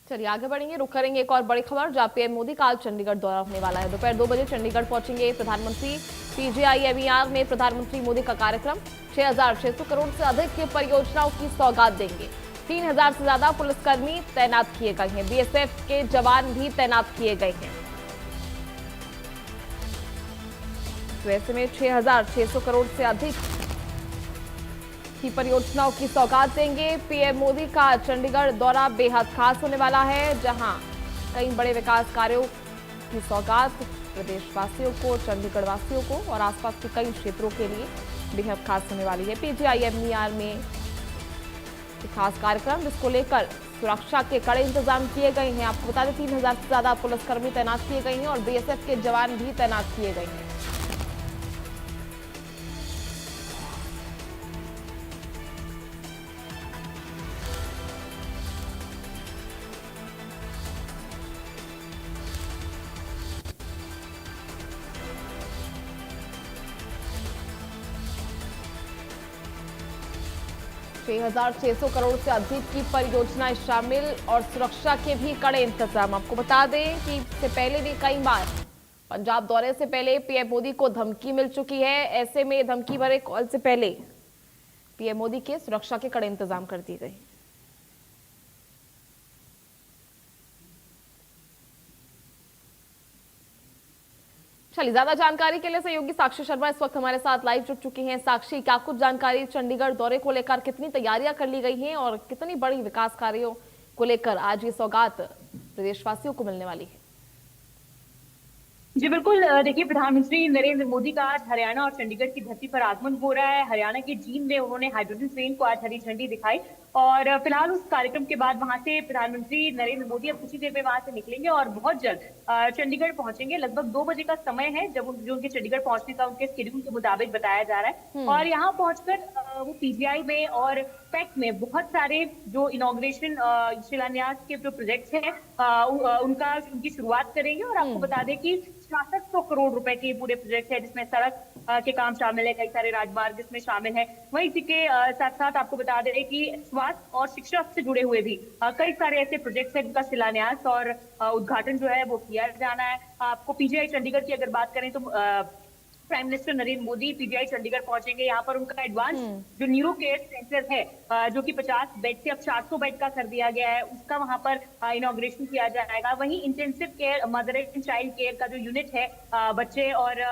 चलिए आगे बढ़ेंगे, रुक करेंगे एक और बड़ी खबर जहां पीएम मोदी का आज चंडीगढ़ दौरा होने वाला है। दोपहर 2 बजे चंडीगढ़ पहुंचेंगे प्रधानमंत्री। पीजीआईएमईआर में प्रधानमंत्री मोदी का कार्यक्रम। 6,600 करोड़ से अधिक की परियोजनाओं की सौगात देंगे। 3,000 से ज्यादा पुलिसकर्मी तैनात किए गए हैं। बीएसएफ के जवान भी तैनात किए गए हैं। तो ऐसे में 6,600 करोड़ से अधिक की परियोजनाओं की सौगात देंगे। पीएम मोदी का चंडीगढ़ दौरा बेहद खास होने वाला है, जहां कई बड़े विकास कार्यों की सौगात प्रदेशवासियों को, चंडीगढ़ वासियों को और आसपास के कई क्षेत्रों के लिए बेहद खास होने वाली है। पीजीआईएमईआर में एक खास कार्यक्रम जिसको लेकर सुरक्षा के कड़े इंतजाम किए गए हैं। आपको बता दें 3,000 से ज्यादा पुलिसकर्मी तैनात किए गए हैं और बीएसएफ के जवान भी तैनात किए गए हैं। 6,600 करोड़ से अधिक की परियोजनाएं शामिल और सुरक्षा के भी कड़े इंतजाम। आपको बता दें कि इससे पहले भी कई बार पंजाब दौरे से पहले पीएम मोदी को धमकी मिल चुकी है। ऐसे में धमकी भरे कॉल से पहले पीएम मोदी के सुरक्षा के कड़े इंतजाम कर दिए गए। चलिए ज्यादा जानकारी के लिए सहयोगी साक्षी शर्मा इस वक्त हमारे साथ लाइव जुड़ चुकी हैं। साक्षी, क्या कुछ जानकारी चंडीगढ़ दौरे को लेकर, कितनी तैयारियां कर ली गई हैं और कितनी बड़ी विकास कार्यों को लेकर आज ये सौगात प्रदेशवासियों को मिलने वाली है? जी बिल्कुल। देखिए, प्रधानमंत्री नरेंद्र मोदी का आज हरियाणा और चंडीगढ़ की धरती पर आगमन हो रहा है। हरियाणा के जींद में उन्होंने हाइड्रोजन ट्रेन को आज हरी झंडी दिखाई और फिलहाल उस कार्यक्रम के बाद वहां से प्रधानमंत्री नरेंद्र मोदी अब कुछ ही देर में वहां से निकलेंगे और बहुत जल्द चंडीगढ़ पहुंचेंगे। लगभग 2 बजे का समय है जब जो उनके चंडीगढ़ पहुंचने का उनके शेड्यूल के मुताबिक बताया जा रहा है। और यहाँ पहुंचकर वो पीजीआई में और पैक्ट में बहुत सारे जो इनॉग्रेशन शिलान्यास के जो प्रोजेक्ट्स हैं उनकी शुरुआत करेंगे। और आपको बता दें कि 6600 करोड़ रुपए के पूरे प्रोजेक्ट है, जिसमें सड़क के काम शामिल है, कई सारे राजमार्ग इसमें शामिल है। वहीं इसी के साथ साथ आपको बता दें कि स्वास्थ्य और शिक्षा से जुड़े हुए भी कई सारे ऐसे प्रोजेक्ट्स हैं जिनका शिलान्यास और उद्घाटन जो है वो किया जाना है। आपको पीजीआई चंडीगढ़ की अगर बात करें तो prime minister Narendra Modi PGI Chandigarh पहुंचेंगे। यहाँ पर उनका एडवांस जो न्यूरो केयर सेंटर है जो कि 50 बेड से अब 400 बेड का कर दिया गया है, उसका वहां पर इनॉग्रेशन किया जाएगा। वहीं intensive care mother and child care का जो यूनिट है, बच्चे और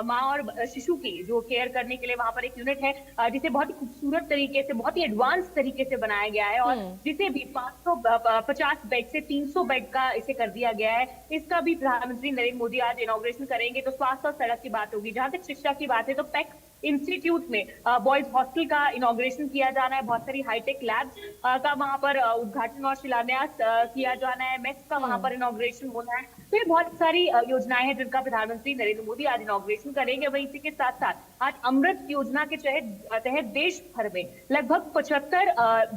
माँ और शिशु की जो केयर करने के लिए वहां पर एक यूनिट है जिसे बहुत ही खूबसूरत तरीके से, बहुत ही एडवांस तरीके से बनाया गया है और जिसे भी 550 बेड से 300 बेड का इसे कर दिया गया है। इसका भी प्रधानमंत्री नरेंद्र मोदी आज इनॉग्रेशन करेंगे। तो स्वास्थ्य और सड़क की बात होगी। जहां तक शिक्षा की बात है तो पैक इंस्टीट्यूट में बॉयज हॉस्टल का इनॉग्रेशन किया जाना है। बहुत सारी हाईटेक लैब्स का वहां पर उद्घाटन और शिलान्यास किया जाना है। मेट्स का वहां पर इनॉग्रेशन होना है। तो ये बहुत सारी योजनाएं हैं जिनका प्रधानमंत्री नरेंद्र मोदी आज इनॉग्रेशन करेंगे। वहीं इसी के साथ साथ आज अमृत योजना के तहत देश भर में लगभग 75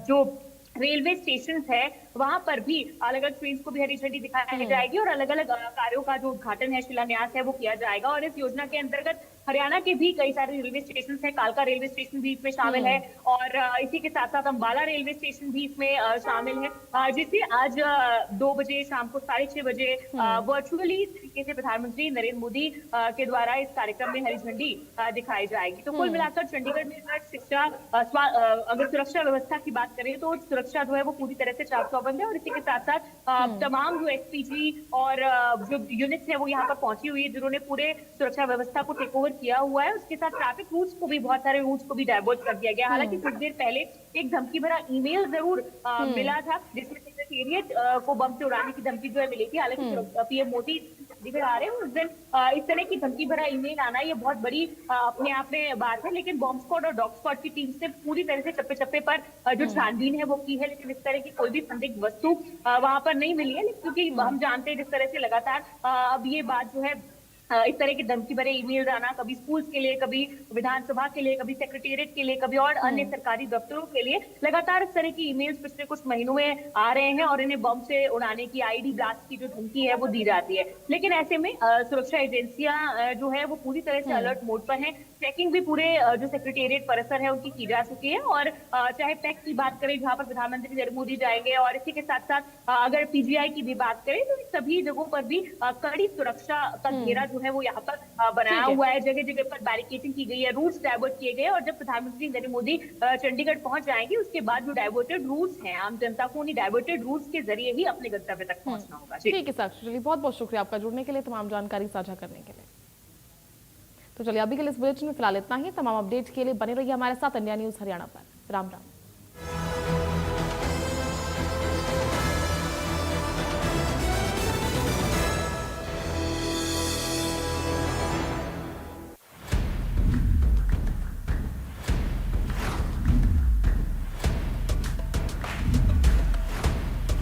जो रेलवे स्टेशन है वहां पर भी अलग अलग ट्रेन को भी हरी झंडी दिखाई जाएगी और अलग अलग कार्यों का जो उद्घाटन है, शिलान्यास है, वो किया जाएगा। और इस योजना के अंतर्गत हरियाणा के भी कई सारे रेलवे स्टेशन है। कालका रेलवे स्टेशन भी इसमें शामिल है और इसी के साथ साथ अंबाला रेलवे स्टेशन भी इसमें शामिल है, जिसे आज 2 बजे शाम को 6:30 बजे वर्चुअली तरीके से प्रधानमंत्री नरेंद्र मोदी के द्वारा इस कार्यक्रम में हरी झंडी दिखाई जाएगी। तो कुल मिलाकर चंडीगढ़ में अगर अगर सुरक्षा व्यवस्था की बात करें तो सुरक्षा जो है वो पूरी तरह से चाक चौबंद है। और इसी के साथ साथ तमाम जो एसपीजी और जो यूनिट्स है वो यहाँ पर पहुंची हुई है, जिन्होंने पूरे सुरक्षा व्यवस्था को टेक ओवर किया हुआ है। उसके साथ ट्रैफिक रूट्स को भी, बहुत सारे रूट्स को भी डाइवर्ट कर दिया गया। हालांकि कुछ देर पहले एक धमकी भरा ईमेल जरूर मिला था जिसमें सेक्रेटेरिएट को बम से उड़ाने की धमकी जो है मिली थी। हालांकि पीएम मोदी चंडीगढ़ आ रहे हैं उस दिन इस तरह की धमकी भरा ईमेल आना ये बहुत बड़ी अपने आप में बात है। लेकिन बॉम्ब स्क्वाड और डॉग स्क्वाड की टीम से पूरी तरह से चप्पे चप्पे पर जो छानबीन है वो की है, लेकिन इस तरह की कोई भी संदिग्ध वस्तु वहां पर नहीं मिली है। क्योंकि हम जानते हैं जिस तरह से लगातार अब ये बात जो है इस तरह के धमकी भरे ईमेल आना, कभी स्कूल्स के लिए, कभी विधानसभा के लिए, कभी सेक्रेटेरिएट के लिए, कभी और अन्य सरकारी दफ्तरों के लिए लगातार इस तरह की ईमेल्स पिछले कुछ महीनों में आ रहे हैं और इन्हें बम से उड़ाने की, आईडी ब्लास्ट की जो धमकी है वो दी जाती है। लेकिन ऐसे में सुरक्षा एजेंसियां जो है वो पूरी तरह से अलर्ट मोड पर हैं। चेकिंग भी पूरे जो सेक्रेटेरिएट परिसर है उनकी की जा चुकी है और चाहे पैक्ट की बात करें जहां पर प्रधानमंत्री नरेंद्र मोदी जाएंगे, और इसी के साथ साथ अगर पीजीआई की भी बात करें तो इन सभी जगहों पर भी कड़ी सुरक्षा का घेरा जो है वो यहाँ पर बनाया हुआ है। जगह जगह पर बैरिकेडिंग की गई है, रूट्स डाइवर्ट किए गए, और जब प्रधानमंत्री नरेंद्र मोदी चंडीगढ़ पहुंच जाएंगे उसके बाद जो डाइवर्टेड रूट्स हैं, आम जनता को उन्हीं डाइवर्टेड रूट्स के जरिए ही अपने गंतव्य तक पहुंचना होगा। ठीक है साक्षी, चलिए बहुत बहुत शुक्रिया आपका जुड़ने के लिए, तमाम जानकारी साझा करने के लिए। तो चलिए अभी के लिए इस बुलेटिन में फिलहाल इतना ही। तमाम अपडेट्स के लिए बने रहिए हमारे साथ इंडिया न्यूज हरियाणा पर। राम राम।